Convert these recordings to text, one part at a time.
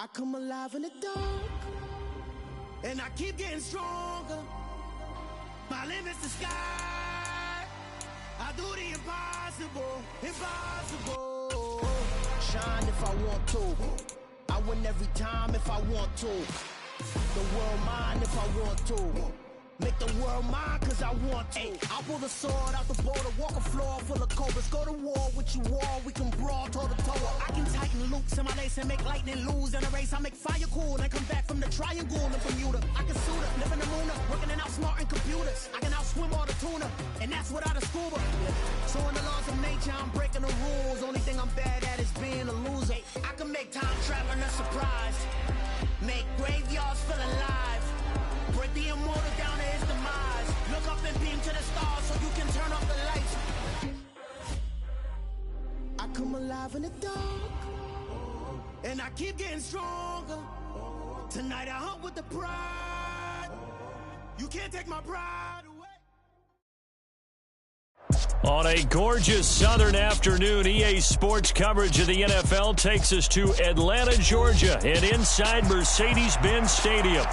I come alive in the dark, and I keep getting stronger. My limit's the sky. I do the impossible, impossible. Shine if I want to. I win every time if I want to. The world mine if I want to. Make the world mine cause I want to. Ay, I'll pull the sword out the border, walk a floor full of cobras. Go to war with you all, we can brawl toe to toe. I can tighten loops in my lace and make lightning lose in a race. I make fire cool and come back from the triangle in Bermuda. I can suit up, live in the moon, working and outsmarting computers. I can outswim all the tuna, and that's without a scuba. So in the laws of nature, I'm breaking the rules. Only thing I'm bad at is being a loser. I can make time traveling a surprise. Make graveyards feel alive. Break the immortal down to his demise. Look up and beam to the stars so you can turn off the lights. I come alive in the dark, and I keep getting stronger. Tonight I hunt with the pride. You can't take my pride away. On a gorgeous southern afternoon, EA Sports coverage of the NFL takes us to Atlanta, Georgia, and inside Mercedes-Benz Stadium.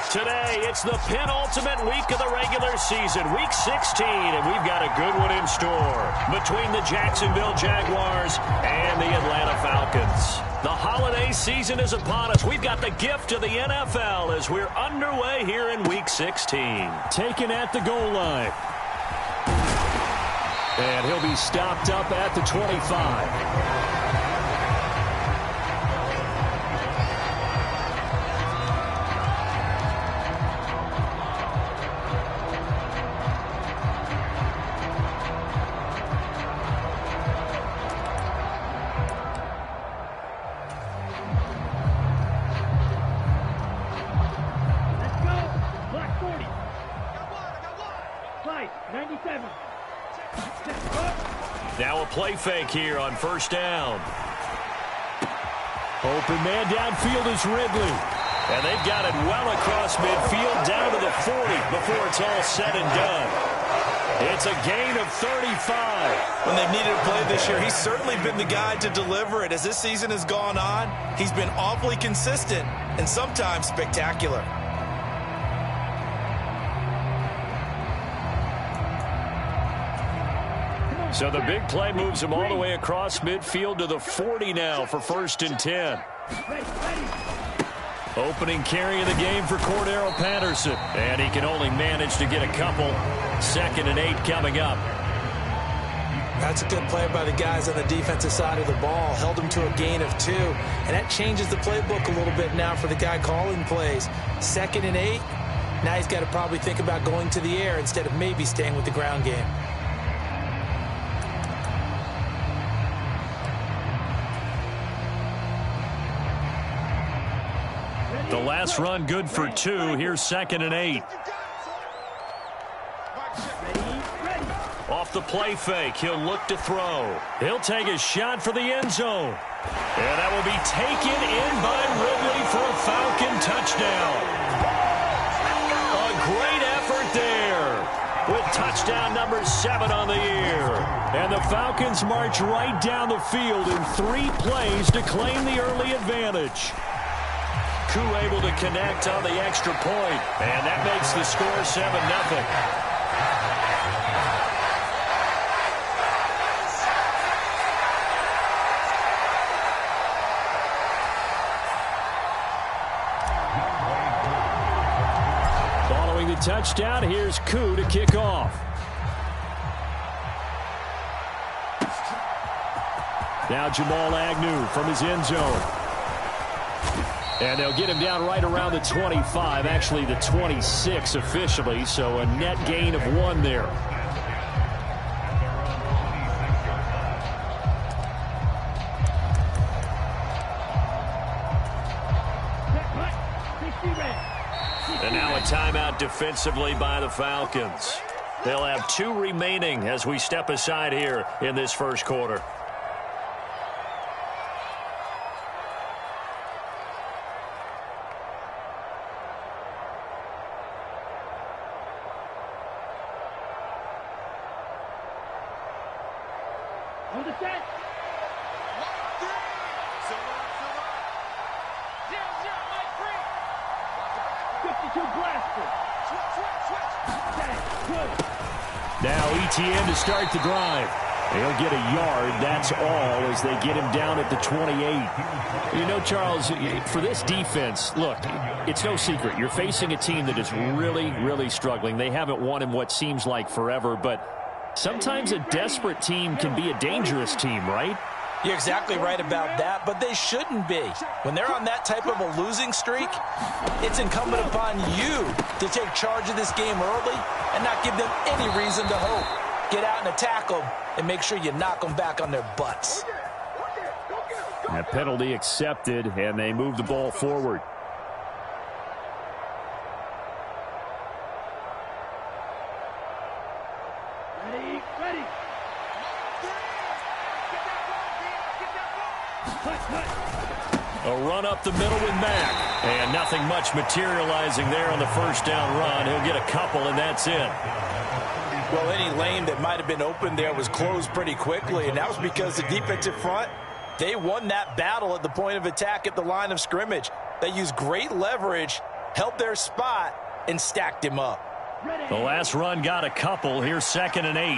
Today, it's the penultimate week of the regular season, week 16, and we've got a good one in store between the Jacksonville Jaguars and the Atlanta Falcons. The holiday season is upon us. We've got the gift of the NFL as we're underway here in week 16. Taken at the goal line. And he'll be stopped up at the 25. Now a play fake here on first down. Open man downfield is Ridley. And they've got it well across midfield down to the 40 before it's all said and done. It's a gain of 35. When they've needed a play this year, he's certainly been the guy to deliver it. As this season has gone on, he's been awfully consistent and sometimes spectacular. So the big play moves him all the way across midfield to the 40 now for first and 10. Opening carry of the game for Cordero Patterson. And he can only manage to get a couple. 2nd and 8 coming up. That's a good play by the guys on the defensive side of the ball. Held him to a gain of 2. And that changes the playbook a little bit now for the guy calling plays. 2nd and 8. Now he's got to probably think about going to the air instead of maybe staying with the ground game. The last run good for 2. Here's 2nd and 8. Off the play fake, he'll look to throw. He'll take a shot for the end zone. And that will be taken in by Ridley for a Falcon touchdown. A great effort there with touchdown number 7 on the year. And the Falcons march right down the field in 3 plays to claim the early advantage. Yooo able to connect on the extra point, and that makes the score 7-0. Following the touchdown, here's Yooo to kick off. Now Jamal Agnew from his end zone. And they'll get him down right around the 25, actually the 26 officially, so a net gain of 1 there. And now a timeout defensively by the Falcons. They'll have 2 remaining as we step aside here in this first quarter. On the set. 1, 3. Now ETN to start the drive. He'll get a yard, that's all, as they get him down at the 28. You know, Charles, for this defense, look, it's no secret. You're facing a team that is really, really struggling. They haven't won in what seems like forever, but sometimes a desperate team can be a dangerous team, right? You're exactly right about that, but they shouldn't be. When they're on that type of a losing streak, it's incumbent upon you to take charge of this game early and not give them any reason to hope. Get out and attack them and make sure you knock them back on their butts. That penalty accepted, and they move the ball forward. A run up the middle with Mack. And nothing much materializing there on the first down run. He'll get a couple, and that's it. Well, any lane that might have been open there was closed pretty quickly, and that was because the defensive front, they won that battle at the point of attack at the line of scrimmage. They used great leverage, held their spot, and stacked him up. The last run got a couple. Here's 2nd and 8.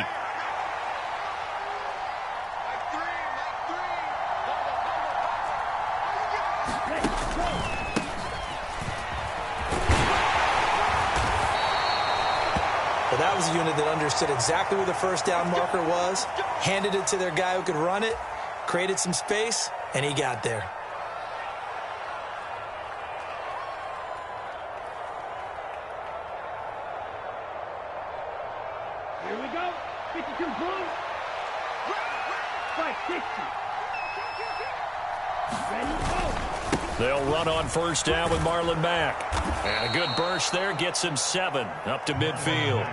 That was a unit that understood exactly where the first down marker was, handed it to their guy who could run it, created some space, and he got there. Here we go. 52 blue. 560. Ready, go. They'll run on first down with Marlon Mack. And a good burst there gets him 7 up to midfield.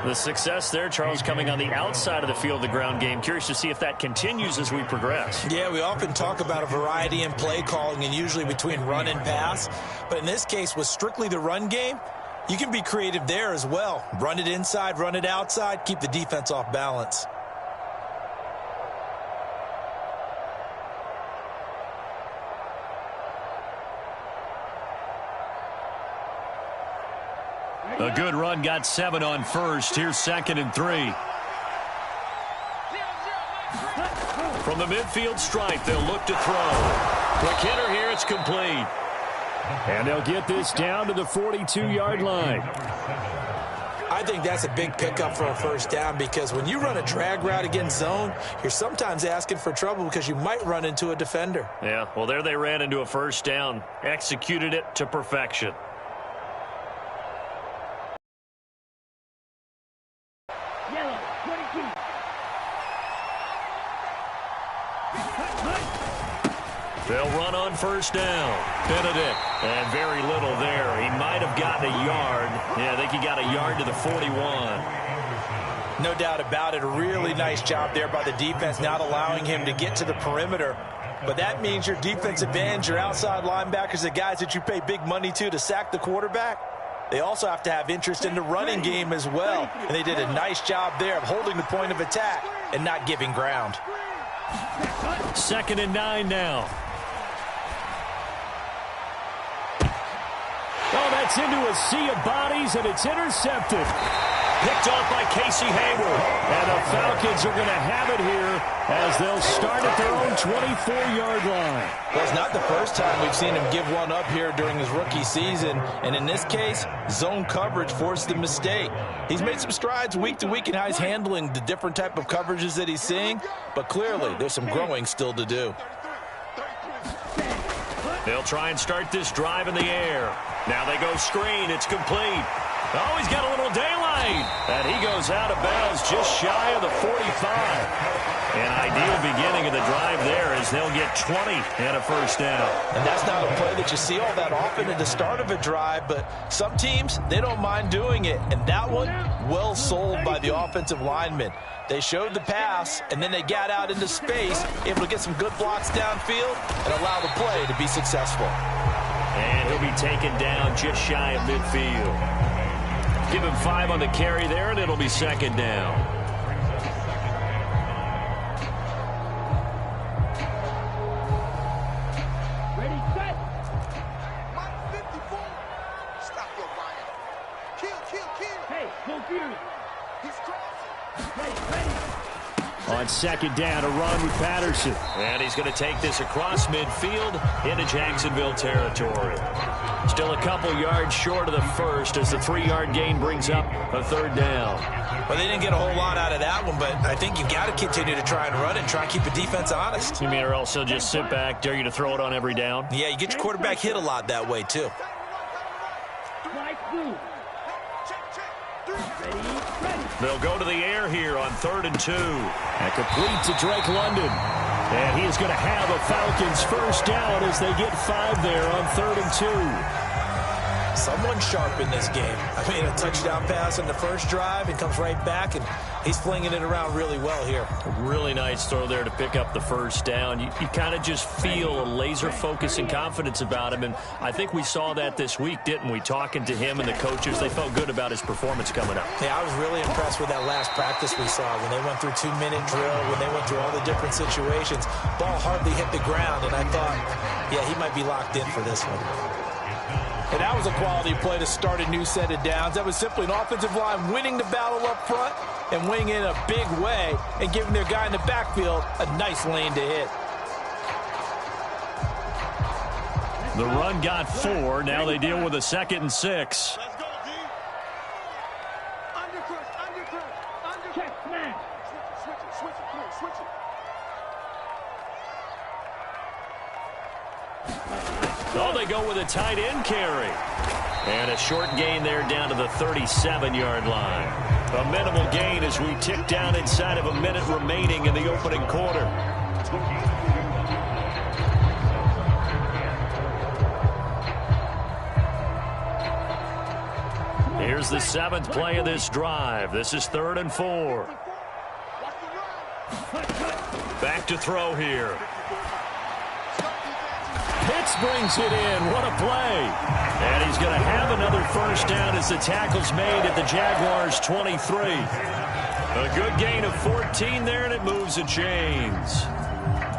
The success there, Charles, coming on the outside of the field, the ground game. Curious to see if that continues as we progress. Yeah, we often talk about a variety in play calling and usually between run and pass. But in this case, with strictly the run game, you can be creative there as well. Run it inside, run it outside, keep the defense off balance. A good run got 7 on first. Here's 2nd and 3. From the midfield stripe, they'll look to throw. Quick hitter here, it's complete. And they'll get this down to the 42-yard line. I think that's a big pickup for a first down because when you run a drag route against zone, you're sometimes asking for trouble because you might run into a defender. Yeah, well, there they ran into a first down. Executed it to perfection. They'll run on first down. Benedict. And very little there. He might have gotten a yard. Yeah, I think he got a yard to the 41. No doubt about it. A really nice job there by the defense, not allowing him to get to the perimeter. But that means your defensive ends, your outside linebackers, the guys that you pay big money to sack the quarterback, they also have to have interest in the running game as well. And they did a nice job there of holding the point of attack and not giving ground. 2nd and 9 now. Oh, that's into a sea of bodies, and it's intercepted. Picked off by Casey Hayward. And the Falcons are going to have it here as they'll start at their own 24-yard line. Well, it's not the first time we've seen him give one up here during his rookie season. And in this case, zone coverage forced the mistake. He's made some strides week to week in how he's handling the different type of coverages that he's seeing. But clearly, there's some growing still to do. They'll try and start this drive in the air. Now they go screen. It's complete. Oh, he's got a little daylight. And he goes out of bounds just shy of the 45. An ideal beginning of the drive there as they'll get 20 and a first down. And that's not a play that you see all that often at the start of a drive, but some teams, they don't mind doing it. And that one, well sold by the offensive lineman. They showed the pass, and then they got out into space, able to get some good blocks downfield and allow the play to be successful. And he'll be taken down just shy of midfield. Give him 5 on the carry there, and it'll be 2nd down. Ready, set. On second down, a run with Patterson. And he's going to take this across midfield into Jacksonville territory. Still a couple yards short of the first as the 3-yard gain brings up a third down. Well, they didn't get a whole lot out of that one, but I think you've got to continue to try and run and try and keep the defense honest. You mean or else he'll just sit back, dare you to throw it on every down? Yeah, you get your quarterback hit a lot that way, too. They'll go to the air here on 3rd and 2. And complete to Drake London. And he is going to have a Falcons first down as they get 5 there on 3rd and 2. Someone sharp in this game. I mean, a touchdown pass in the first drive and comes right back, and he's flinging it around really well here. A really nice throw there to pick up the first down. You kind of just feel a laser focus and confidence about him, and I think we saw that this week, didn't we? Talking to him and the coaches, they felt good about his performance coming up. Yeah, I was really impressed with that last practice we saw when they went through 2-minute drill, when they went through all the different situations. Ball hardly hit the ground, and I thought, yeah, he might be locked in for this one. And that was a quality play to start a new set of downs. That was simply an offensive line winning the battle up front and winning in a big way and giving their guy in the backfield a nice lane to hit. The run got 4. Now they deal with a 2nd and 6. Let's go, D. Undercut. Check, smash. Switch it. Oh, they go with a tight end carry. And a short gain there down to the 37-yard line. A minimal gain as we tick down inside of a minute remaining in the opening quarter. Here's the 7th play of this drive. This is 3rd and 4. Back to throw here. Pitts brings it in. What a play. And he's going to have another first down as the tackle's made at the Jaguars' 23. A good gain of 14 there, and it moves the chains.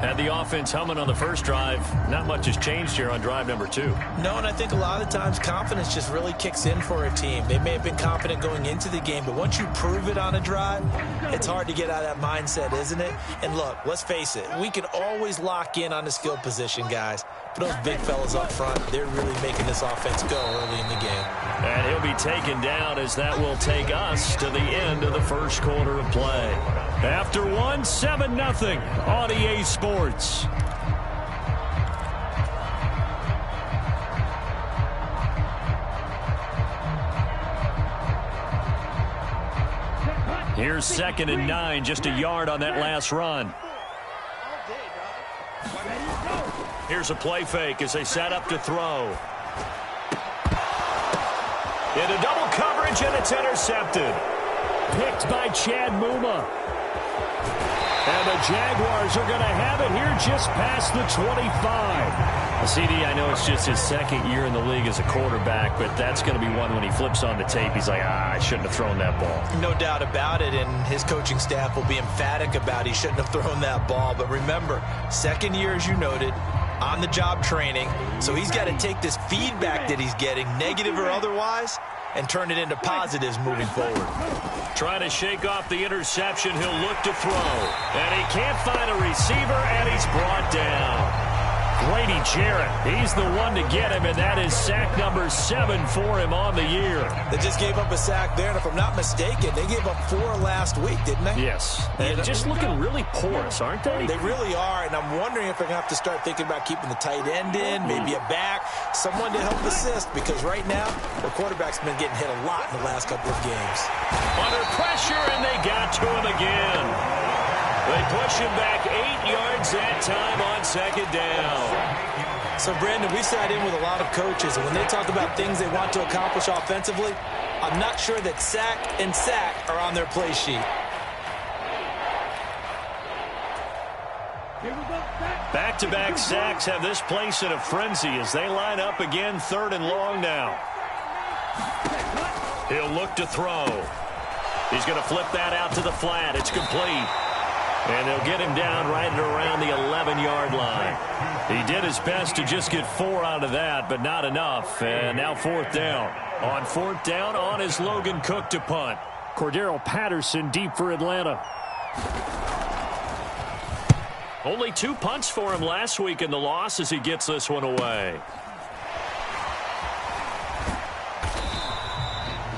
Had the offense humming on the first drive. Not much has changed here on drive number 2. No, and I think a lot of the times confidence just really kicks in for a team. They may have been confident going into the game, but once you prove it on a drive, it's hard to get out of that mindset, isn't it? And look, let's face it, we can always lock in on the skill position, guys. But those big fellas up front, they're really making this offense go early in the game. And he'll be taken down as that will take us to the end of the first quarter of play. After 1, 7-0 on EA Sports. Here's 2nd and 9, just a yard on that last run. Here's a play fake as they set up to throw. Into double coverage, and it's intercepted. Picked by Chad Muma. And the Jaguars are going to have it here just past the 25. CD, I know it's just his 2nd year in the league as a quarterback, but that's going to be one when he flips on the tape. He's like, I shouldn't have thrown that ball. No doubt about it, and his coaching staff will be emphatic about he shouldn't have thrown that ball. But remember, 2nd year, as you noted, on-the-job training. So he's got to take this feedback that he's getting, negative or otherwise, and turn it into positives moving forward. Trying to shake off the interception. He'll look to throw. And he can't find a receiver, and he's brought down. Grady Jarrett, he's the one to get him, and that is sack number 7 for him on the year. They just gave up a sack there, and if I'm not mistaken, they gave up 4 last week, didn't they? Yes. And just looking really porous, aren't they? They really are, and I'm wondering if they're going to have to start thinking about keeping the tight end in, maybe a back, someone to help assist, because right now, the quarterback's been getting hit a lot in the last couple of games. Under pressure, and they got to him again. They push him back 8 yards that time on 2nd down. So, Brandon, we sat in with a lot of coaches, and when they talk about things they want to accomplish offensively, I'm not sure that sack and sack are on their play sheet. Back-to-back sacks have this place in a frenzy as they line up again 3rd and long now. He'll look to throw. He's going to flip that out to the flat. It's complete. And they'll get him down right at around the 11-yard line. He did his best to just get 4 out of that, but not enough. And now 4th down. On 4th down, on is Logan Cook to punt. Cordero Patterson deep for Atlanta. Only 2 punts for him last week in the loss as he gets this one away.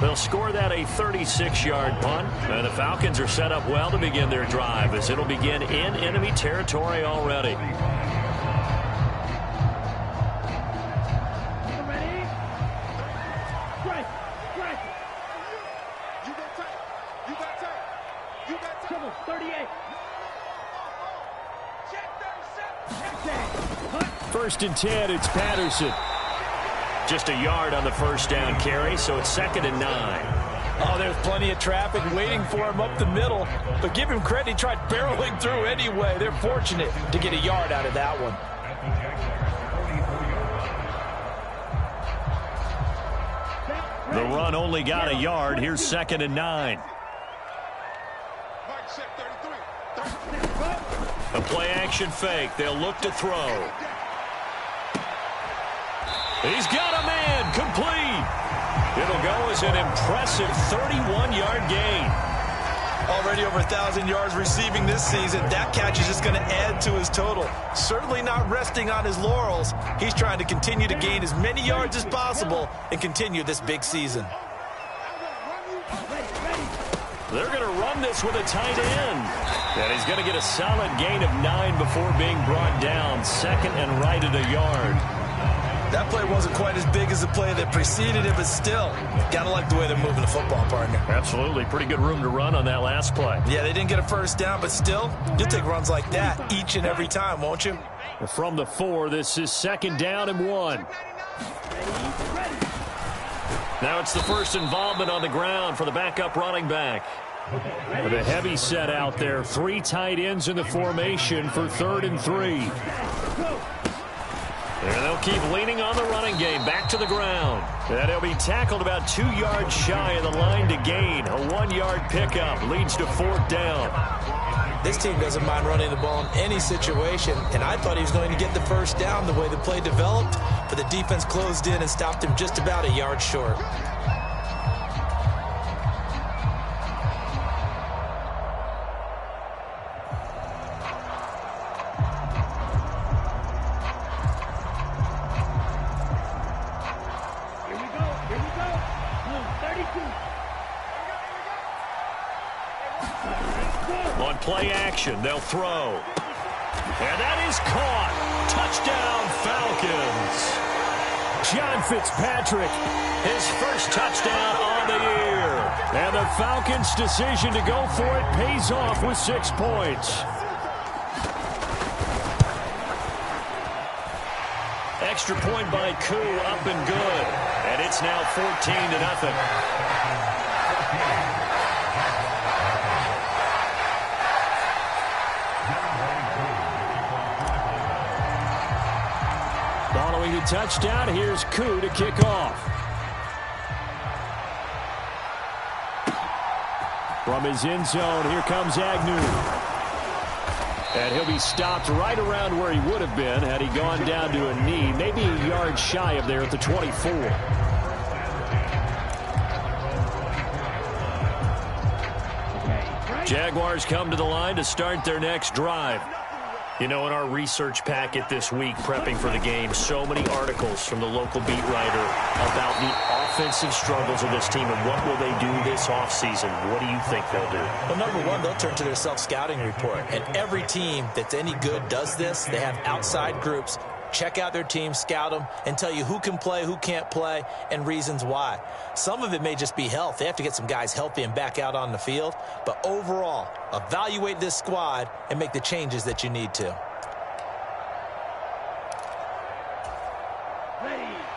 They'll score that a 36-yard punt, and the Falcons are set up well to begin their drive as it'll begin in enemy territory already. First and 10, it's Patterson. Just a yard on the first down carry, so it's 2nd and 9. Oh, there's plenty of traffic waiting for him up the middle. But give him credit, he tried barreling through anyway. They're fortunate to get a yard out of that one. The run only got a yard. Here's 2nd and 9. A play-action fake. They'll look to throw. He's got a man, complete. It'll go as an impressive 31-yard gain. Already over 1,000 yards receiving this season. That catch is just going to add to his total. Certainly not resting on his laurels. He's trying to continue to gain as many yards as possible and continue this big season. They're going to run this with a tight end. And he's going to get a solid gain of 9 before being brought down. 2nd and right at a yard. That play wasn't quite as big as the play that preceded it, but still, gotta like the way they're moving the football, partner. Absolutely. Pretty good room to run on that last play. Yeah, they didn't get a first down, but still, you'll take runs like that each and every time, won't you? From the 4, this is 2nd down and 1. Now it's the first involvement on the ground for the backup running back. With a heavy set out there, 3 tight ends in the formation for 3rd and 3. And they'll keep leaning on the running game. Back to the ground. And he'll be tackled about 2 yards shy of the line to gain. A 1-yard pickup leads to 4th down. This team doesn't mind running the ball in any situation, and I thought he was going to get the first down the way the play developed, but the defense closed in and stopped him just about a yard short. On play action, they'll throw. And that is caught. Touchdown, Falcons. John Fitzpatrick, his first touchdown on the year. And the Falcons' decision to go for it pays off with 6 points. Extra point by Koo, up and good. And it's now 14-0. Following the touchdown, here's Koo to kick off. From his end zone, here comes Agnew. And he'll be stopped right around where he would have been had he gone down to a knee, maybe a yard shy of there at the 24. Jaguars come to the line to start their next drive. You know, in our research packet this week, prepping for the game, so many articles from the local beat writer about the offensive struggles of this team and what will they do this offseason. What do you think they'll do? Well, number one, they'll turn to their self-scouting report. And every team that's any good does this. They have outside groups. Check out their team, scout them, and tell you who can play, who can't play, and reasons why. Some of it may just be health. They have to get some guys healthy and back out on the field. But overall, evaluate this squad and make the changes that you need to.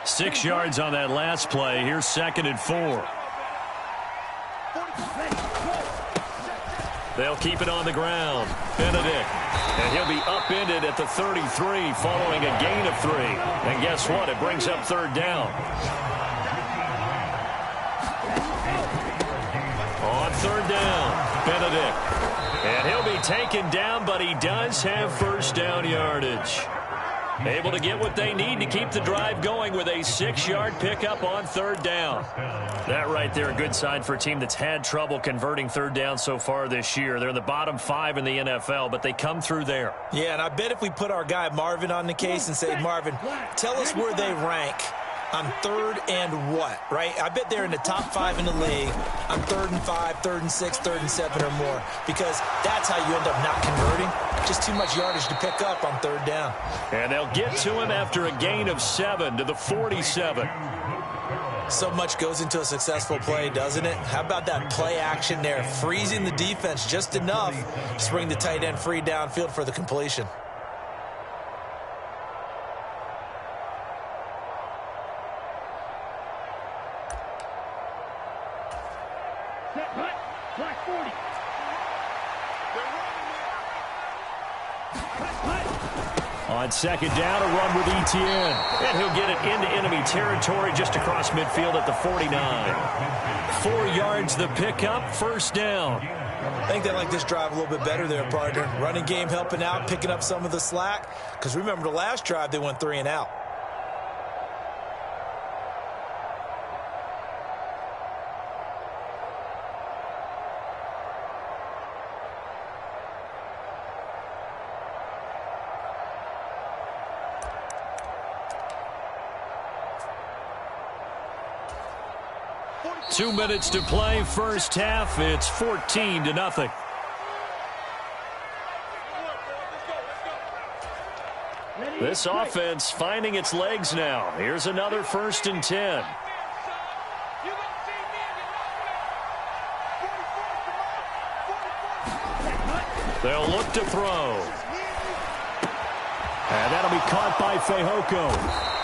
6 yards on that last play. Here's 2nd and 4. They'll keep it on the ground. Benedict. And he'll be upended at the 33 following a gain of 3. And guess what? It brings up 3rd down. On 3rd down, Benedict. And he'll be taken down, but he does have first down yardage. Able to get what they need to keep the drive going with a 6-yard pickup on third down. That right there, a good sign for a team that's had trouble converting third down so far this year. They're in the bottom 5 in the NFL, but they come through there. Yeah, and I bet if we put our guy Marvin on the case and say, Marvin, tell us where they rank on third and what, right? I bet they're in the top 5 in the league on 3rd and 5, 3rd and 6, 3rd and 7 or more, because that's how you end up not converting. Just too much yardage to pick up on third down. And they'll get to him after a gain of 7 to the 47. So much goes into a successful play, doesn't it? How about that play action there, freezing the defense just enough to bring the tight end free downfield for the completion. On second down, a run with Etienne. And he'll get it into enemy territory just across midfield at the 49. 4 yards the pickup, first down. I think they like this drive a little bit better there, partner. Running game helping out, picking up some of the slack. Because remember the last drive, they went 3 and out. Two minutes to play, first half. It's 14-0. This offense finding its legs now. Here's another 1st and 10. They'll look to throw. And that'll be caught by Fehoko.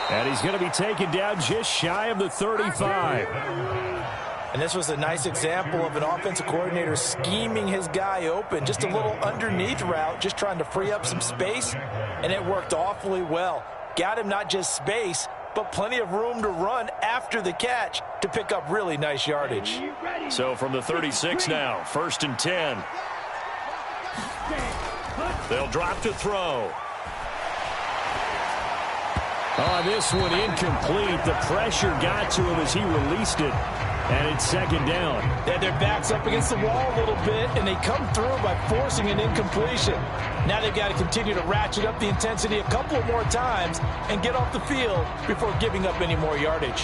And he's going to be taken down just shy of the 35. And this was a nice example of an offensive coordinator scheming his guy open. Just a little underneath route, just trying to free up some space. And it worked awfully well. Got him not just space, but plenty of room to run after the catch to pick up really nice yardage. So from the 36 now, 1st and 10. They'll drop to throw. Oh, this one incomplete. The pressure got to him as he released it. And it's second down. They had their backs up against the wall a little bit, and they come through by forcing an incompletion. Now they've got to continue to ratchet up the intensity a couple of more times and get off the field before giving up any more yardage.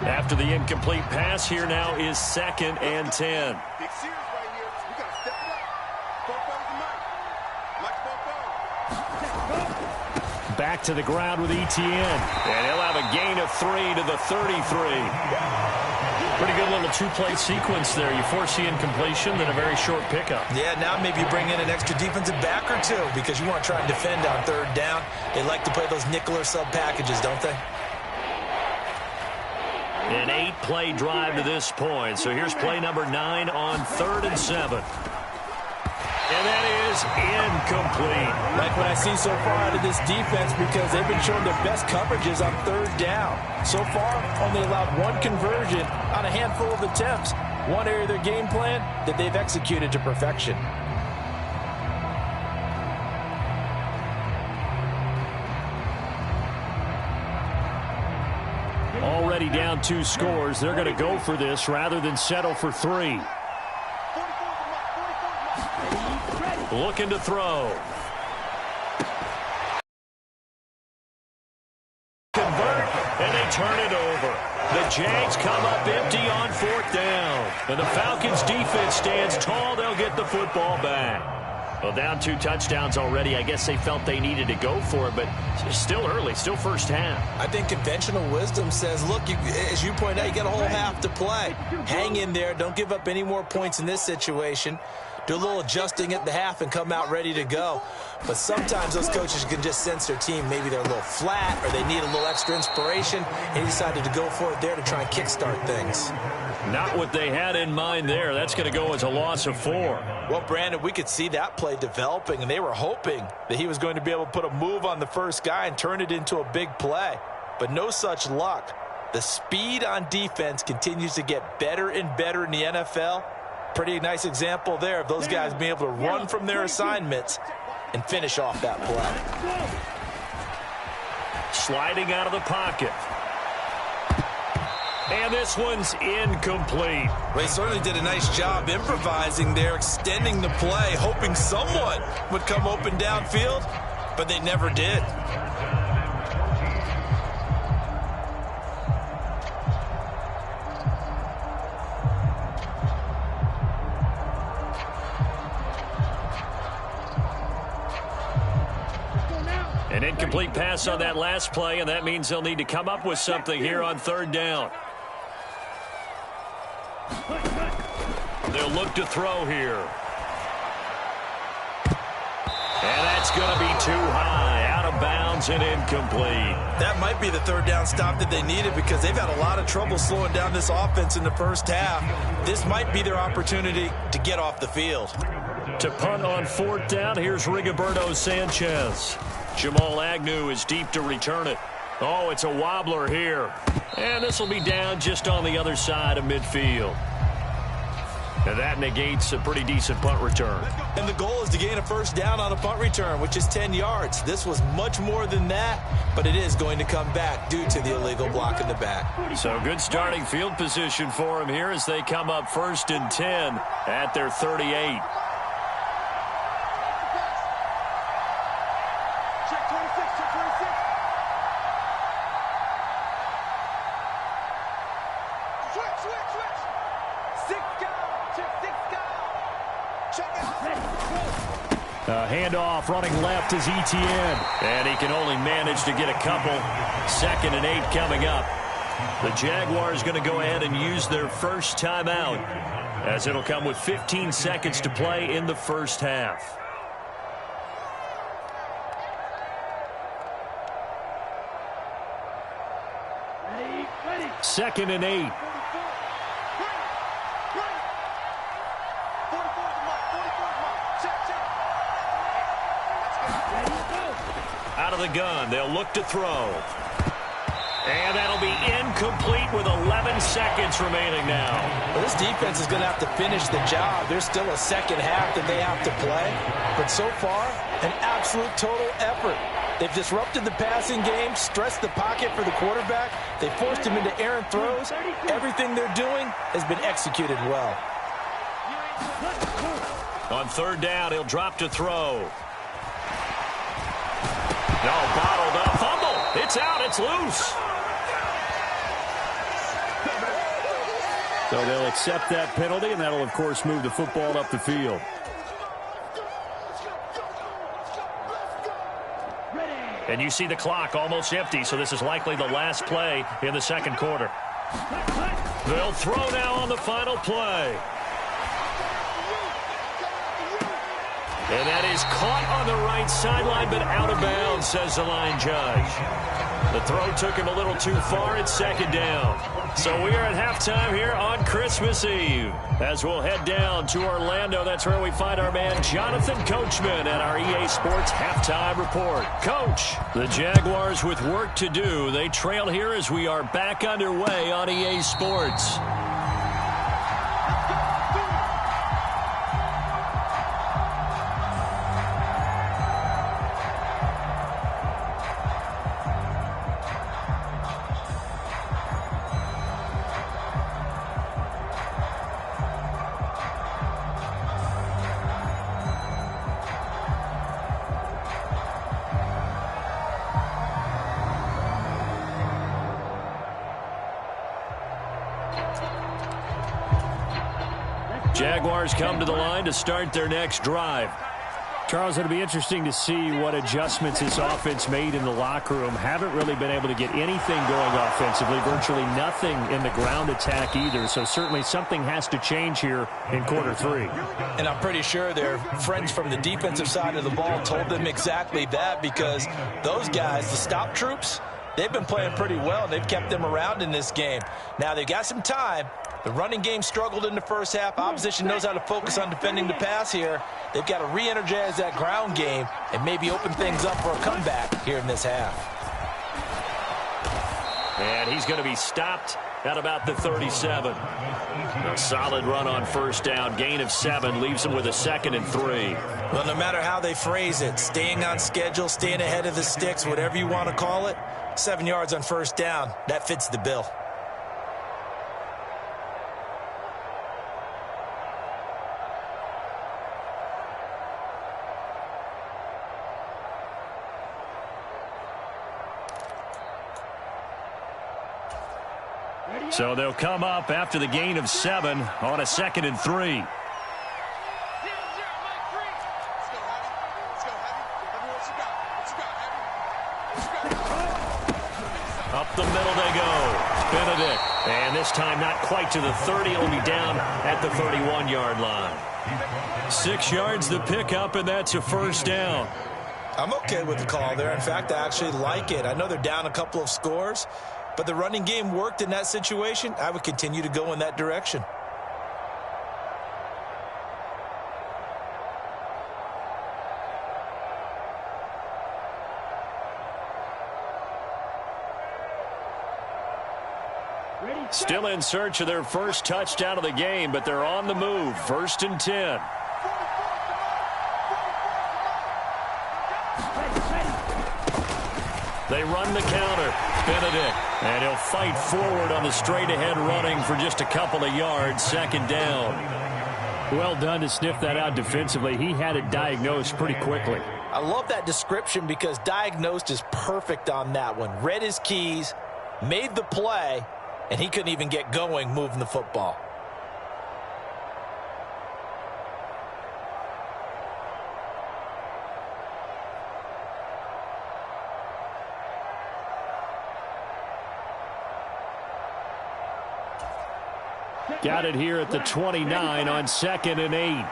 After the incomplete pass, here now is 2nd and 10. Back to the ground with Etienne. And he'll have a gain of 3 to the 33. Pretty good little 2-play sequence there. You force the incompletion, then a very short pickup. Yeah, now maybe you bring in an extra defensive back or 2 because you want to try and defend on 3rd down. They like to play those nickel or sub packages, don't they? An 8-play drive to this point. So here's play number 9 on 3rd and 7. And that is incomplete. Like what I see so far out of this defense, because they've been showing their best coverages on 3rd down. So far, only allowed 1 conversion on a handful of attempts. One area of their game plan that they've executed to perfection. Already down 2 scores. They're going to go for this rather than settle for 3. Looking to throw. Convert, and they turn it over. The Jags come up empty on 4th down. And the Falcons defense stands tall. They'll get the football back. Well, down 2 touchdowns already. I guess they felt they needed to go for it, but it's still early, still first half. I think conventional wisdom says, look, as you point out, you got a whole half to play. Hang in there. Don't give up any more points in this situation. Do a little adjusting at the half and come out ready to go. But sometimes those coaches can just sense their team. Maybe they're a little flat or they need a little extra inspiration, and he decided to go for it there to try and kickstart things. Not what they had in mind there. That's going to go as a loss of 4. Well, Brandon, we could see that play developing, and they were hoping that he was going to be able to put a move on the first guy and turn it into a big play. But no such luck. The speed on defense continues to get better and better in the NFL. Pretty nice example there of those guys being able to run from their assignments and finish off that play. Sliding out of the pocket. And this one's incomplete. They certainly did a nice job improvising there, extending the play, hoping someone would come open downfield, but they never did. An incomplete pass on that last play, and that means they'll need to come up with something here on 3rd down. They'll look to throw here. And that's going to be too high, out of bounds and incomplete. That might be the 3rd down stop that they needed because they've had a lot of trouble slowing down this offense in the first half. This might be their opportunity to get off the field. To punt on 4th down, here's Rigoberto Sanchez. Jamal Agnew is deep to return it. Oh, it's a wobbler here. And this will be down just on the other side of midfield. And that negates a pretty decent punt return. And the goal is to gain a 1st down on a punt return, which is 10 yards. This was much more than that, but it is going to come back due to the illegal block in the back. So good starting field position for him here as they come up 1st and 10 at their 38. Handoff running left is Etienne. And he can only manage to get a couple. 2nd and 8 coming up. The Jaguars going to go ahead and use their first timeout as it'll come with 15 seconds to play in the first half. Ready. 2nd and 8. Out of the gun, they'll look to throw. And that'll be incomplete with 11 seconds remaining now. Well, this defense is going to have to finish the job. There's still a second half that they have to play. But so far, an absolute total effort. They've disrupted the passing game, stressed the pocket for the quarterback. They forced him into errant throws. Everything they're doing has been executed well. On 3rd down, he'll drop to throw. No, bottled up. Fumble. It's out. It's loose. So they'll accept that penalty, and that'll, of course, move the football up the field. And you see the clock almost empty, so this is likely the last play in the 2nd quarter. They'll throw now on the final play. And that is caught on the right sideline, but out of bounds, says the line judge. The throw took him a little too far. It's 2nd down. So we are at halftime here on Christmas Eve. As we'll head down to Orlando, that's where we find our man Jonathan Coachman at our EA Sports Halftime Report. Coach, the Jaguars with work to do. They trail here as we are back underway on EA Sports. Jaguars come to the line to start their next drive. Charles, it'll be interesting to see what adjustments this offense made in the locker room. Haven't really been able to get anything going offensively, virtually nothing in the ground attack either. So certainly something has to change here in quarter 3. And I'm pretty sure their friends from the defensive side of the ball told them exactly that, because those guys, the stop troops, they've been playing pretty well. They've kept them around in this game. Now, they've got some time, The running game struggled in the first half. Opposition knows how to focus on defending the pass here. They've got to re-energize that ground game and maybe open things up for a comeback here in this half. And he's going to be stopped at about the 37. A solid run on first down. Gain of 7 leaves him with a 2nd and 3. Well, no matter how they phrase it, staying on schedule, staying ahead of the sticks, whatever you want to call it, 7 yards on first down, that fits the bill. So they'll come up after the gain of 7 on a 2nd and 3. Up the middle they go. Benedict. And this time not quite to the 30. It'll be down at the 31-yard line. 6 yards the pickup, and that's a first down. I'm okay with the call there. In fact, I actually like it. I know they're down a couple of scores, but the running game worked in that situation. I would continue to go in that direction. Still in search of their first touchdown of the game, but they're on the move. 1st and 10. They run the counter. Benedict. And he'll fight forward on the straight-ahead running for just a couple of yards. 2nd down. Well done to sniff that out defensively. He had it diagnosed pretty quickly. I love that description because diagnosed is perfect on that one. Read his keys, made the play, and he couldn't even get going moving the football. Got it here at the 29 on 2nd and 8.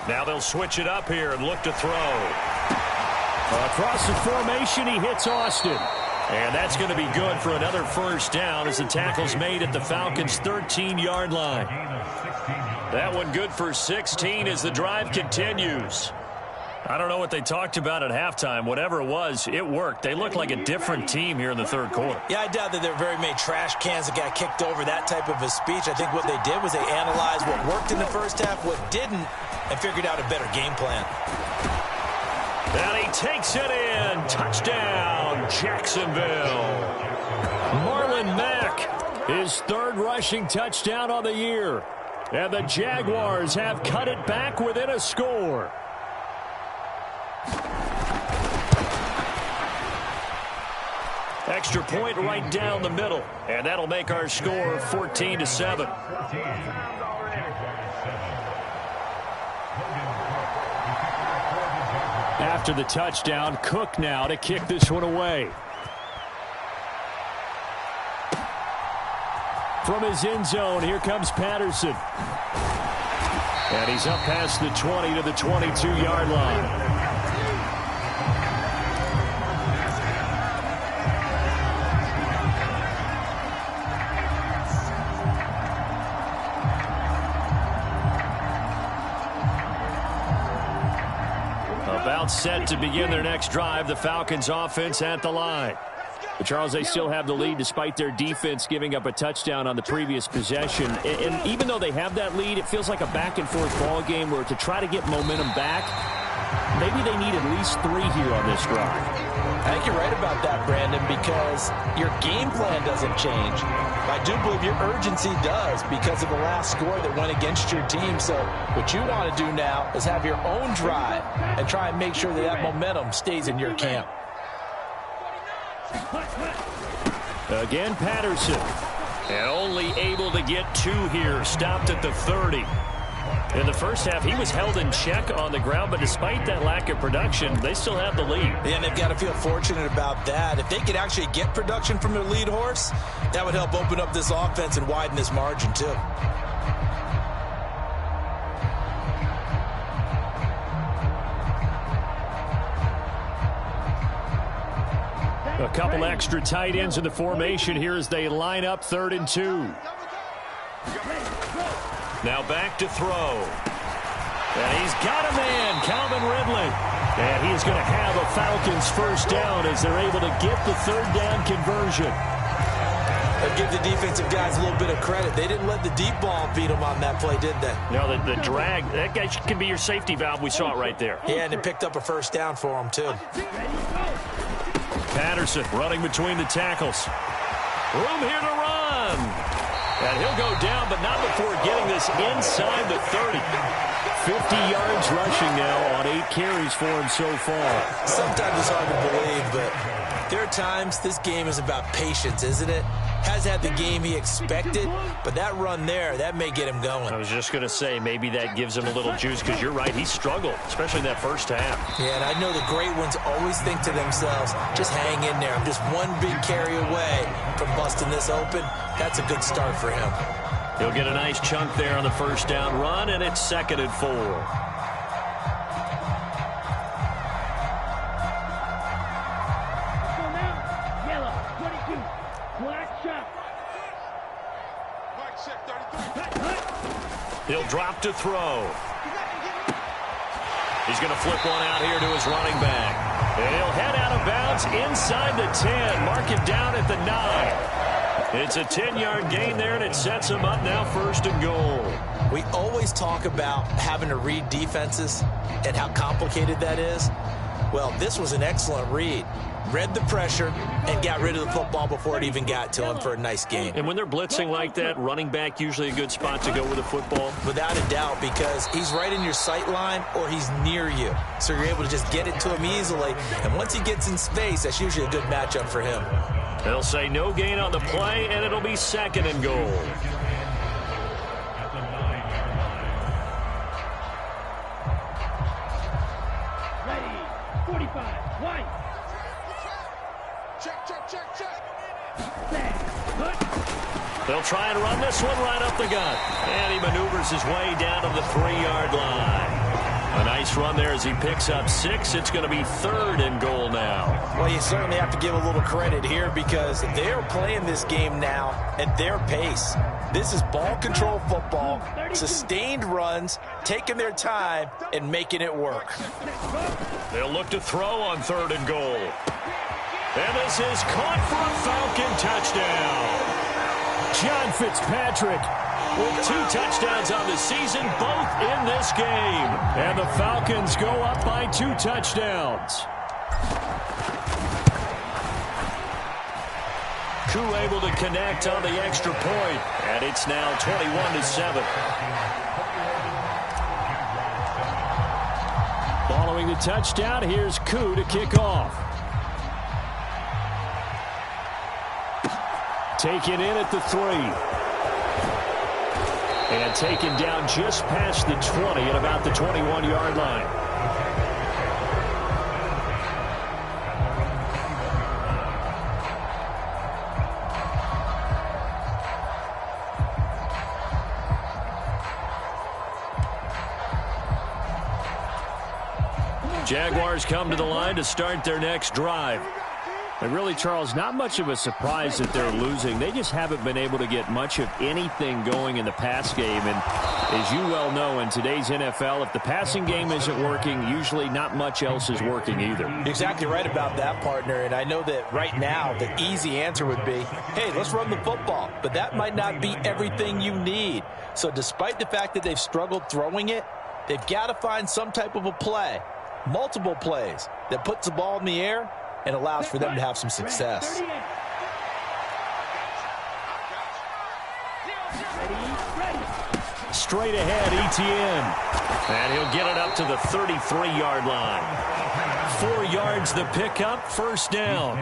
Now they'll switch it up here and look to throw. Across the formation, he hits Austin. And that's going to be good for another first down as the tackle's made at the Falcons' 13-yard line. That one good for 16 as the drive continues. I don't know what they talked about at halftime. Whatever it was, it worked. They look like a different team here in the third quarter. Yeah, I doubt that there are very many trash cans that got kicked over, that type of a speech. I think what they did was they analyzed what worked in the first half, what didn't, and figured out a better game plan. And he takes it in. Touchdown, Jacksonville. Marlon Mack, his 3rd rushing touchdown on the year. And the Jaguars have cut it back within a score. Extra point right down the middle. And that'll make our score 14-7. After the touchdown, Cook now to kick this one away. From his end zone, here comes Patterson. And he's up past the 20 to the 22-yard line. About set to begin their next drive, the Falcons offense at the line. But Charles, they still have the lead despite their defense giving up a touchdown on the previous possession. And even though they have that lead, it feels like a back-and-forth ball game where to try to get momentum back, maybe they need at least 3 here on this drive. I think you're right about that, Brandon, because your game plan doesn't change. I do believe your urgency does because of the last score that went against your team. So what you want to do now is have your own drive and try and make sure that that momentum stays in your camp. Again, Patterson. And only able to get 2 here. Stopped at the 30. In the first half, he was held in check on the ground, but despite that lack of production, they still have the lead. Yeah, and they've got to feel fortunate about that. If they could actually get production from their lead horse, that would help open up this offense and widen this margin, too. A couple extra tight ends in the formation here as they line up 3rd and 2. Now back to throw. And he's got a man, Calvin Ridley. And he's going to have a Falcons first down as they're able to get the 3rd down conversion. I'll give the defensive guys a little bit of credit. They didn't let the deep ball beat them on that play, did they? No, the drag, that guy can be your safety valve. We saw it right there. Yeah, and it picked up a first down for him, too. Patterson running between the tackles. Room here to run. And he'll go down, but not before getting this inside the 30. 50 yards rushing now on 8 carries for him so far. Sometimes it's hard to believe, but there are times this game is about patience, isn't it? Has had the game he expected, but that run there, that may get him going. I was just going to say, maybe that gives him a little juice, because you're right, he struggled, especially in that first half. Yeah, and I know the great ones always think to themselves, just hang in there. I'm just one big carry away from busting this open. That's a good start for him. He'll get a nice chunk there on the first down run, and it's 2nd and 4. He'll drop to throw. He's going to flip one out here to his running back. And he'll head out of bounds inside the 10. Mark him down at the 9. It's a 10-yard gain there, and it sets him up now 1st and goal. We always talk about having to read defenses and how complicated that is. Well, this was an excellent read. Read the pressure and got rid of the football before it even got to him for a nice gain. And when they're blitzing like that, running back usually a good spot to go with the football? Without a doubt, because he's right in your sight line or he's near you. So you're able to just get it to him easily. And once he gets in space, that's usually a good matchup for him. They'll say no gain on the play, and it'll be 2nd and goal. They'll try and run this one right up the gut. And he maneuvers his way down to the 3-yard line. A nice run there as he picks up 6. It's going to be 3rd and goal now. Well, you certainly have to give a little credit here because they're playing this game now at their pace. This is ball control football, sustained runs, taking their time, and making it work. They'll look to throw on 3rd and goal. And this is caught for a Falcon touchdown. John Fitzpatrick with 2 touchdowns on the season, both in this game. And the Falcons go up by 2 touchdowns. Koo able to connect on the extra point, and it's now 21-7. Following the touchdown, here's Koo to kick off. Taken in at the 3. And taken down just past the 20 at about the 21-yard line. Jaguars come to the line to start their next drive. And really, Charles, not much of a surprise that they're losing. They just haven't been able to get much of anything going in the pass game. And as you well know, in today's NFL, if the passing game isn't working, usually not much else is working either. You're exactly right about that, partner. And I know that right now the easy answer would be, hey, let's run the football. But that might not be everything you need. So despite the fact that they've struggled throwing it, they've got to find some type of a play, multiple plays, that puts the ball in the air and allows for them to have some success. Straight ahead, Etienne. And he'll get it up to the 33-yard line. 4 yards the pickup, first down.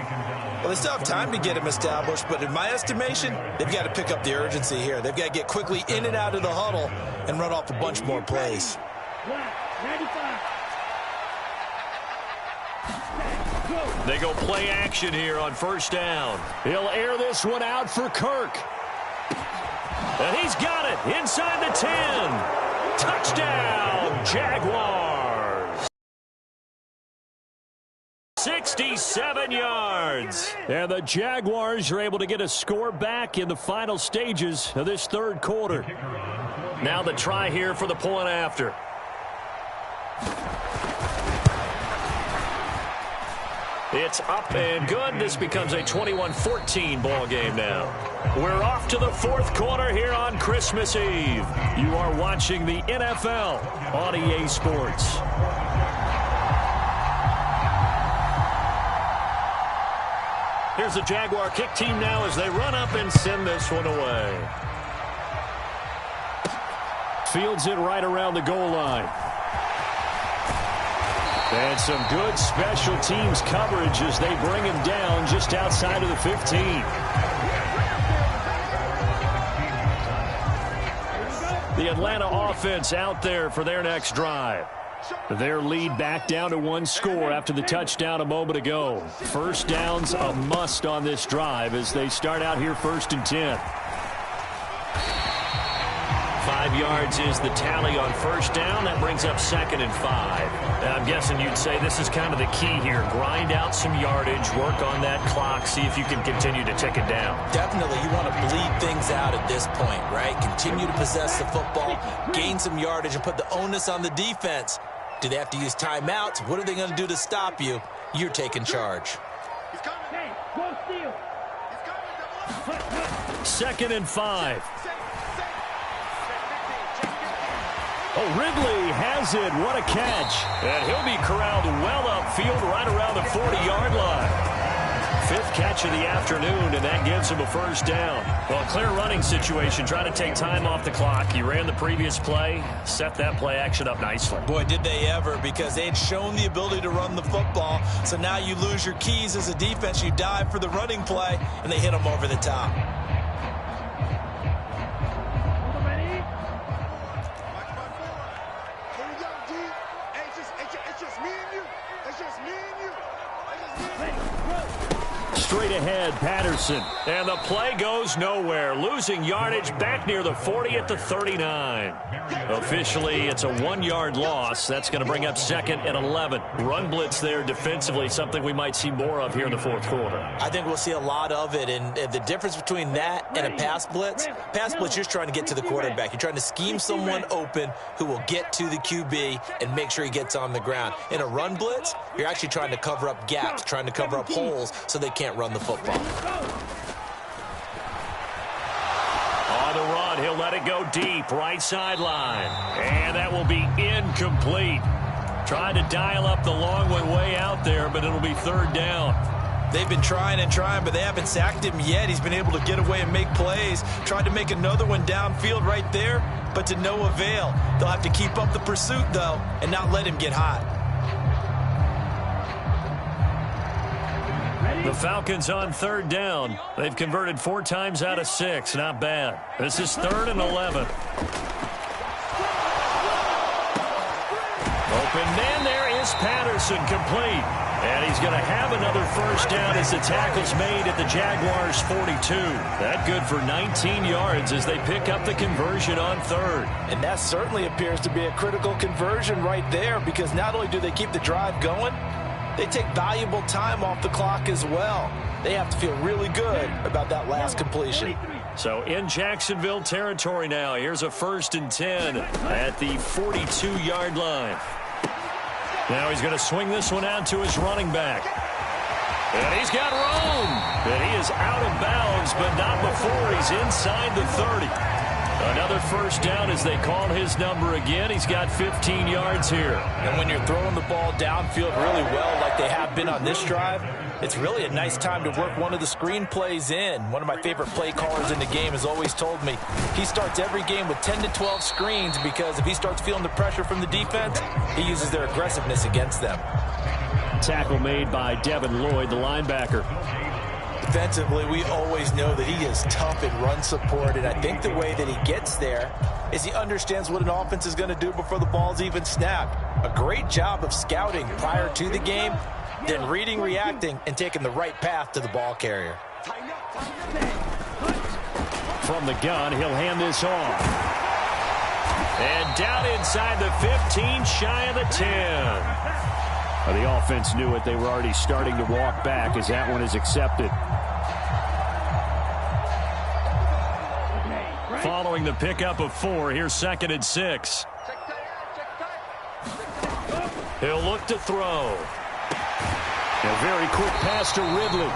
Well, they still have time to get him established, but in my estimation, they've got to pick up the urgency here. They've got to get quickly in and out of the huddle and run off a bunch more plays. They go play action here on first down. He'll air this one out for Kirk. And he's got it inside the 10. Touchdown, Jaguars. 6 67 yards. And the Jaguars are able to get a score back in the final stages of this third quarter. Now the try here for the point after. It's up and good. This becomes a 21-14 ball game now. We're off to the fourth quarter here on Christmas Eve. You are watching the NFL on EA Sports. Here's the Jaguar kick team now as they run up and send this one away. Fields it right around the goal line. And some good special teams coverage as they bring him down just outside of the 15. The Atlanta offense out there for their next drive. Their lead back down to one score after the touchdown a moment ago. First down's a must on this drive as they start out here 1st and 10. 5 yards is the tally on first down. That brings up 2nd and 5. I'm guessing you'd say this is kind of the key here. Grind out some yardage, work on that clock, see if you can continue to tick it down. Definitely, you want to bleed things out at this point, right? Continue to possess the football, gain some yardage, and put the onus on the defense. Do they have to use timeouts? What are they going to do to stop you? You're taking charge. 2nd and 5. Oh, Ridley has it. What a catch. And he'll be corralled well upfield right around the 40-yard line. 5th catch of the afternoon, and that gives him a first down. Well, clear running situation. Try to take time off the clock. He ran the previous play, set that play action up nicely. Boy, did they ever, because they had shown the ability to run the football. So now you lose your keys as a defense. You dive for the running play, and they hit him over the top. Straight ahead, Patterson. And the play goes nowhere. Losing yardage back near the 40 at the 39. Officially, it's a 1-yard loss. That's going to bring up 2nd and 11. Run blitz there defensively, something we might see more of here in the fourth quarter. I think we'll see a lot of it. And the difference between that and a pass blitz, you're just trying to get to the quarterback. You're trying to scheme someone open who will get to the QB and make sure he gets on the ground. In a run blitz, you're actually trying to cover up gaps, trying to cover up holes so they can't run the football. On the run, he'll let it go deep, right sideline. And that will be incomplete. Trying to dial up the long one way out there, but it'll be 3rd down. They've been trying and trying, but they haven't sacked him yet. He's been able to get away and make plays. Tried to make another one downfield right there, but to no avail. They'll have to keep up the pursuit, though, and not let him get hot. The Falcons on 3rd down. They've converted 4 times out of 6. Not bad. This is 3rd and 11. Open man, there is Patterson, complete. And he's going to have another first down as the tackle's made at the Jaguars' 42. That good for 19 yards as they pick up the conversion on 3rd. And that certainly appears to be a critical conversion right there, because not only do they keep the drive going, they take valuable time off the clock as well. They have to feel really good about that last completion. So in Jacksonville territory now. Here's a 1st and 10 at the 42-yard line. Now he's going to swing this one out to his running back. And he's got room. And he is out of bounds, but not before he's inside the 30. Another first down as they call his number again. He's got 15 yards here. And when you're throwing the ball downfield really well like they have been on this drive, it's really a nice time to work one of the screen plays in. One of my favorite play callers in the game has always told me he starts every game with 10 to 12 screens, because if he starts feeling the pressure from the defense, he uses their aggressiveness against them. Tackle made by Devin Lloyd, the linebacker. Defensively, we always know that he is tough in run support, and I think the way that he gets there is he understands what an offense is going to do before the ball's even snapped. A great job of scouting prior to the game, then reading, reacting, and taking the right path to the ball carrier. From the gun, he'll hand this off. And down inside the 15, shy of the 10. The offense knew it. They were already starting to walk back as that one is accepted. Following the pickup of 4, here's 2nd and 6. He'll look to throw. A very quick pass to Ridley.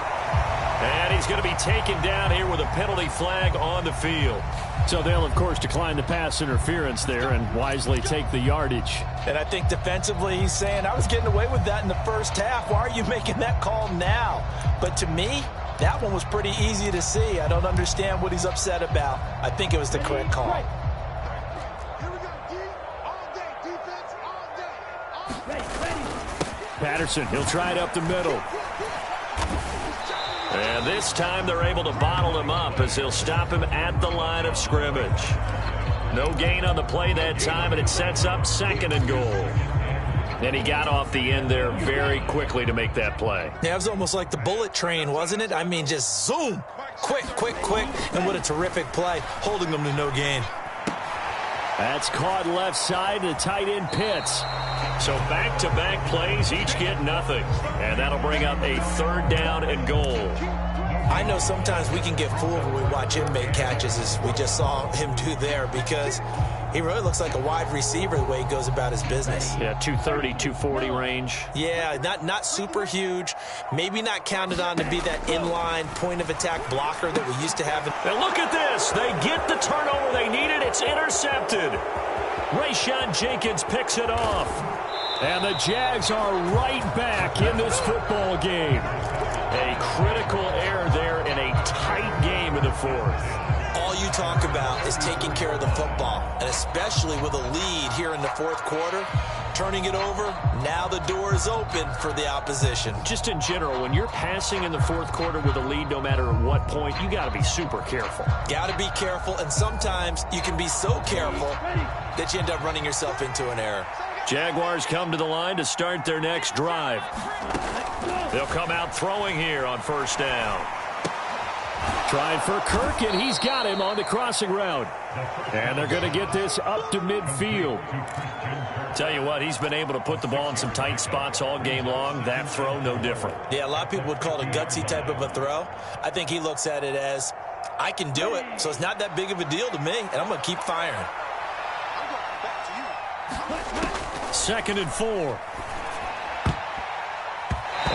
And he's going to be taken down here with a penalty flag on the field. So they'll, of course, decline the pass interference there and wisely take the yardage. And I think defensively he's saying, I was getting away with that in the first half. Why are you making that call now? But to me, that one was pretty easy to see. I don't understand what he's upset about. I think it was the correct call. Patterson, he'll try it up the middle. And this time they're able to bottle him up as they'll stop him at the line of scrimmage. No gain on the play that time, and it sets up 2nd and goal. And he got off the end there very quickly to make that play. Yeah, it was almost like the bullet train, wasn't it? I mean, just zoom. Quick, quick, quick. And what a terrific play, holding them to no gain. That's caught left side to tight end Pitts. So back-to-back plays, each get nothing. And that'll bring up a 3rd down and goal. I know sometimes we can get fooled when we watch him make catches, as we just saw him do there, because he really looks like a wide receiver the way he goes about his business. Yeah, 230, 240 range. Yeah, not super huge. Maybe not counted on to be that inline point-of-attack blocker that we used to have. And look at this. They get the turnover they needed. It's intercepted. Rayshawn Jenkins picks it off. And the Jags are right back in this football game. A critical error there in a tight game in the 4th. All you talk about is taking care of the football, and especially with a lead here in the 4th quarter, turning it over, now the door is open for the opposition. Just in general, when you're passing in the 4th quarter with a lead, no matter at what point, you got to be super careful. Got to be careful, and sometimes you can be so careful that you end up running yourself into an error. Jaguars come to the line to start their next drive. They'll come out throwing here on 1st down. Trying for Kirk, and he's got him on the crossing route. And they're going to get this up to midfield. Tell you what, he's been able to put the ball in some tight spots all game long. That throw, no different. Yeah, a lot of people would call it a gutsy type of a throw. I think he looks at it as, I can do it, so it's not that big of a deal to me, and I'm going to keep firing. 2nd and 4.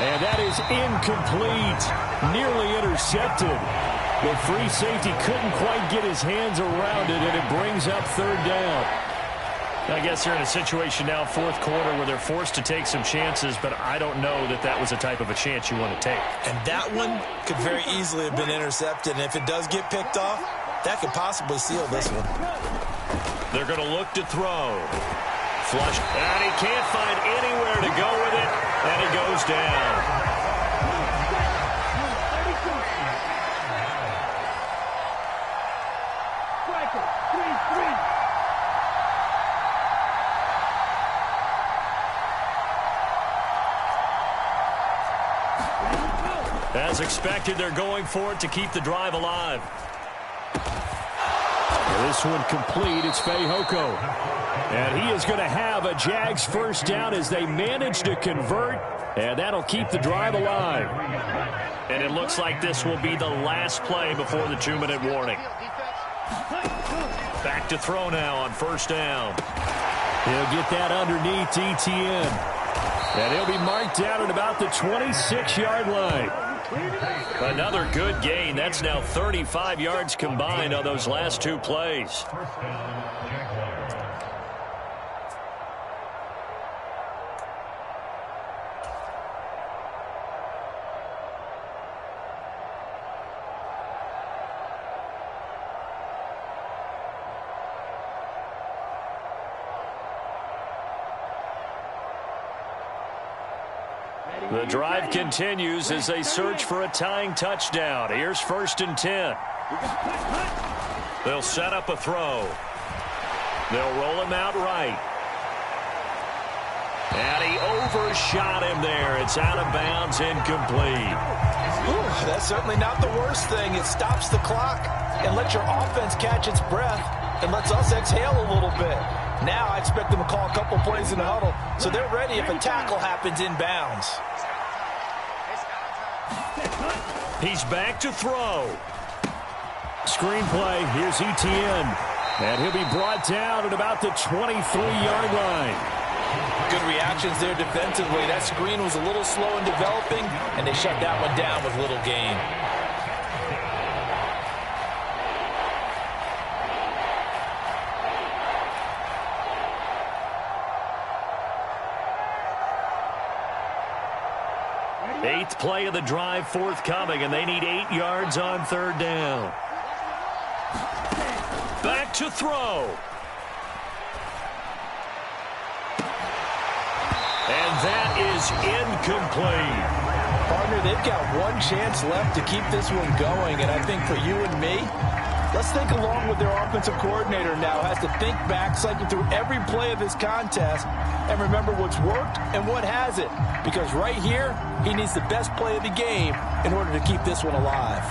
And that is incomplete. Nearly intercepted. The free safety couldn't quite get his hands around it, and it brings up 3rd down. I guess they're in a situation now, 4th quarter, where they're forced to take some chances, but I don't know that that was the type of a chance you want to take. And that one could very easily have been intercepted, and if it does get picked off, that could possibly seal this one. They're going to look to throw. Flush, and he can't find anywhere to go with it, and he goes down. As expected, they're going for it to keep the drive alive. This one complete. It's Fehoko. And he is going to have a Jags 1st down as they manage to convert. And that'll keep the drive alive. And it looks like this will be the last play before the 2-minute warning. Back to throw now on 1st down. He'll get that underneath Etienne. And he'll be marked down at about the 26-yard line. Another good gain. That's now 35 yards combined on those last 2 plays. The drive continues as they search for a tying touchdown. Here's 1st and 10. They'll set up a throw. They'll roll him out right. And he overshot him there. It's out of bounds, incomplete. Ooh, that's certainly not the worst thing. It stops the clock and lets your offense catch its breath and lets us exhale a little bit. Now I expect them to call a couple plays in the huddle, so they're ready if a tackle happens inbounds. He's back to throw. Screenplay, here's Etienne. And he'll be brought down at about the 23-yard line. Good reactions there defensively. That screen was a little slow in developing, and they shut that one down with little gain. Eighth play of the drive forthcoming, and they need 8 yards on third down. Back to throw. And that is incomplete. Partner, they've got one chance left to keep this one going, and I think for you and me, let's think along with their offensive coordinator now. Has to think back, cycle through every play of this contest, and remember what's worked and what hasn't. Because right here, he needs the best play of the game in order to keep this one alive.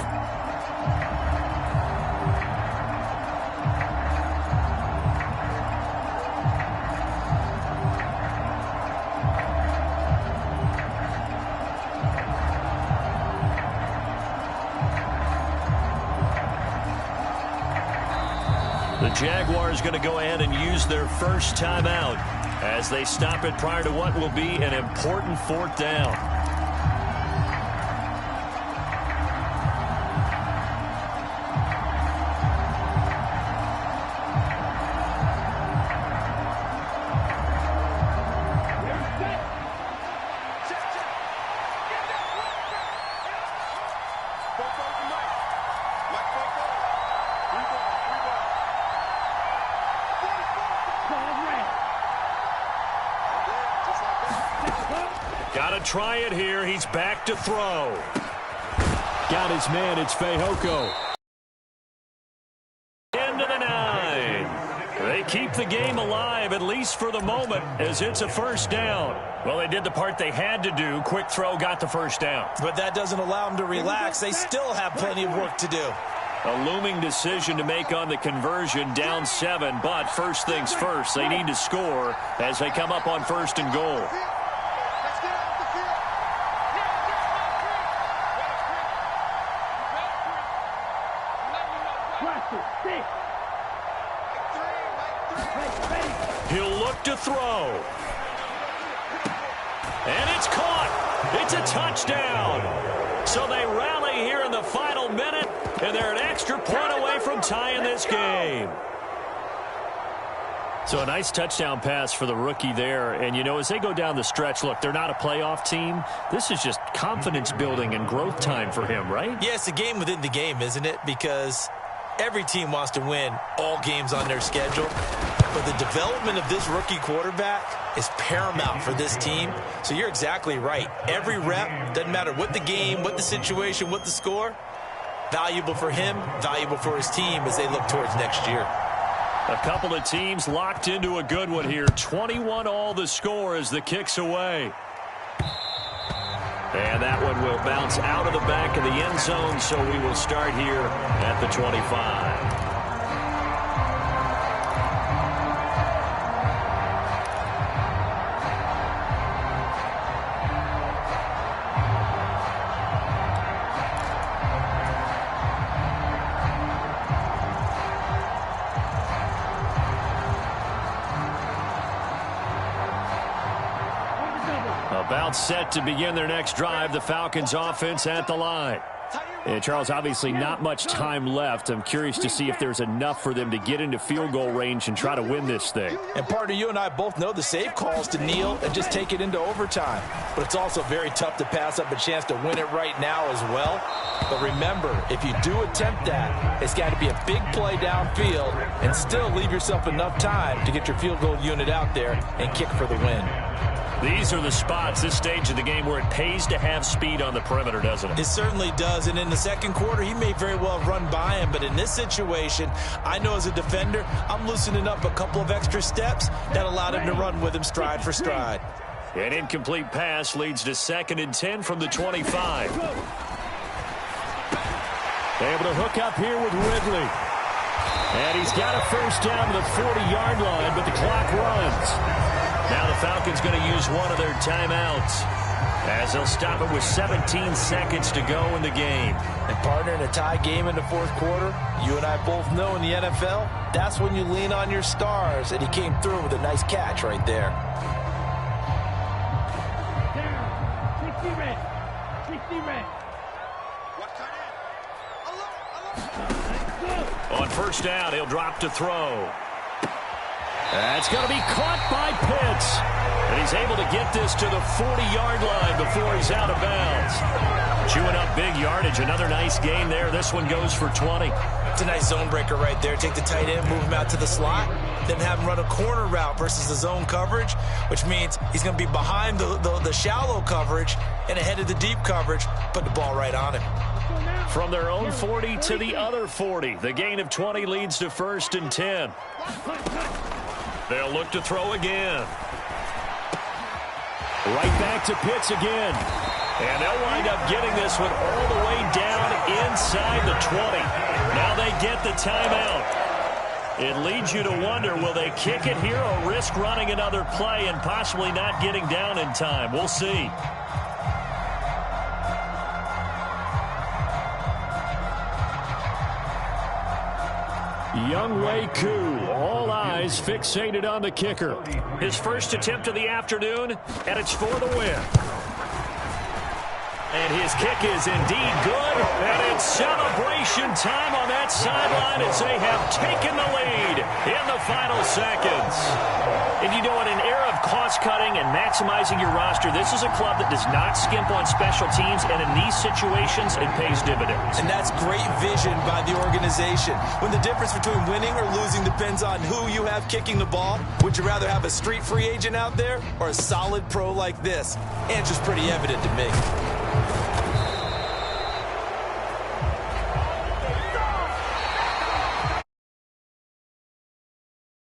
The Jaguars going to go ahead and use their first timeout as they stop it prior to what will be an important fourth down. Got to try it here. He's back to throw. Got his man. It's Fehoko. Into the 9. They keep the game alive, at least for the moment, as it's a first down. Well, they did the part they had to do. Quick throw, got the first down. But that doesn't allow them to relax. They still have plenty of work to do. A looming decision to make on the conversion, down 7. But first things first, they need to score as they come up on first and goal. He'll look to throw. And it's caught. It's a touchdown. So they rally here in the final minute, and they're an extra point away from tying this game. So a nice touchdown pass for the rookie there. And, you know, as they go down the stretch, look, they're not a playoff team. This is just confidence building and growth time for him, right? Yeah, it's a game within the game, isn't it? Because every team wants to win all games on their schedule. But the development of this rookie quarterback is paramount for this team. So you're exactly right. Every rep, doesn't matter what the game, what the situation, what the score, valuable for him, valuable for his team as they look towards next year. A couple of teams locked into a good one here. 21-all the score as the kick's away. And that one will bounce out of the back of the end zone, so we will start here at the 25. About set to begin their next drive, the Falcons offense at the line. And Charles, obviously not much time left. I'm curious to see if there's enough for them to get into field goal range and try to win this thing. And partner, you and I both know the safe calls to kneel and just take it into overtime. But it's also very tough to pass up a chance to win it right now as well. But remember, if you do attempt that, it's got to be a big play downfield and still leave yourself enough time to get your field goal unit out there and kick for the win. These are the spots, this stage of the game, where it pays to have speed on the perimeter, doesn't it? It certainly does, and in the second quarter, he may very well run by him, but in this situation, I know as a defender, I'm loosening up a couple of extra steps that allowed him to run with him stride for stride. An incomplete pass leads to 2nd and 10 from the 25. Able to hook up here with Ridley. And he's got a first down to the 40-yard line, but the clock runs. Now the Falcons going to use one of their timeouts, as they'll stop it with 17 seconds to go in the game. And partner, in a tie game in the fourth quarter, you and I both know in the NFL, that's when you lean on your stars, and he came through with a nice catch right there. On first down, he'll drop to throw. That's going to be caught by Pitts. And he's able to get this to the 40-yard line before he's out of bounds. Chewing up big yardage. Another nice gain there. This one goes for 20. It's a nice zone breaker right there. Take the tight end, move him out to the slot, then have him run a corner route versus the zone coverage, which means he's going to be behind the shallow coverage and ahead of the deep coverage. Put the ball right on him. From their own 40 to the other 40. The gain of 20 leads to 1st and 10. They'll look to throw again. Right back to Pitts again. And they'll wind up getting this one all the way down inside the 20. Now they get the timeout. It leads you to wonder, will they kick it here or risk running another play and possibly not getting down in time? We'll see. Younghoe Koo, all eyes fixated on the kicker. His first attempt of the afternoon, and it's for the win. And his kick is indeed good, and it's celebration time on that sideline as they have taken the lead in the final seconds. And you know, in an era of cost-cutting and maximizing your roster, this is a club that does not skimp on special teams, and in these situations, it pays dividends. And that's great vision by the organization. When the difference between winning or losing depends on who you have kicking the ball, would you rather have a street free agent out there or a solid pro like this? Answer's pretty evident to me.